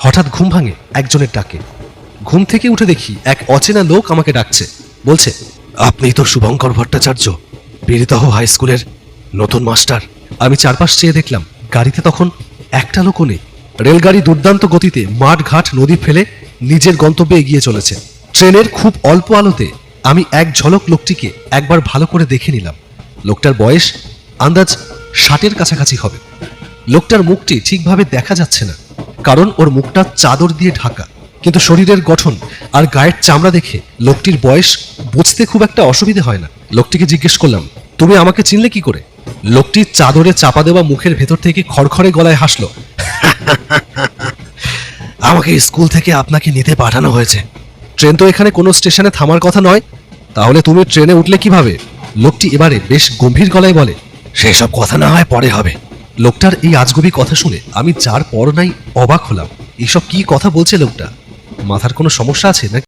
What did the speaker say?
হঠাৎ ঘুম ভাঙে একজনের ডাকে। ঘুম থেকে উঠে দেখি এক অচেনা লোক আমাকে ডাকছে, বলছে, আপনি তো শুভঙ্কর ভট্টাচার্য, বীরদহ হাই স্কুলের নতুন মাস্টার। আমি চারপাশ চেয়ে দেখলাম গাড়িতে তখন একটা লোকও নেই। রেলগাড়ি দুর্দান্ত গতিতে মাঠ ঘাট নদী ফেলে নিজের গন্তব্যে এগিয়ে চলেছে। ট্রেনের খুব অল্প আলোতে আমি এক ঝলক লোকটিকে একবার ভালো করে দেখে নিলাম। লোকটার বয়স আন্দাজ 60-এর কাছাকাছি হবে। লোকটার মুখটি ঠিকভাবে দেখা যাচ্ছে না, কারণ ওর মুখটা চাদর দিয়ে ঢাকা, কিন্তু শরীরের গঠন আর গায়ের চামড়া দেখে লোকটির বয়স বুঝতে খুব একটা অসুবিধে হয় না। লোকটিকে জিজ্ঞেস করলাম, তুমি আমাকে চিনলে কি করে? লোকটি চাদরে চাপা দেওয়া মুখের ভেতর থেকে খড়খড়ে গলায় হাসলো, আমাকে স্কুল থেকে আপনাকে নিতে পাঠানো হয়েছে। ট্রেন তো এখানে কোনো স্টেশনে থামার কথা নয়, তাহলে তুমি ট্রেনে উঠলে কিভাবে? লোকটি এবারে বেশ গম্ভীর গলায় বলে, সেসব কথা না হয় পরে হবে। লোকটার এই আজগুবি কথা শুনে আমি যার পর নাই অবাক হলাম। এসব কি কথা বলছে লোকটা? মাথার কোনো সমস্যা আছে নাকি?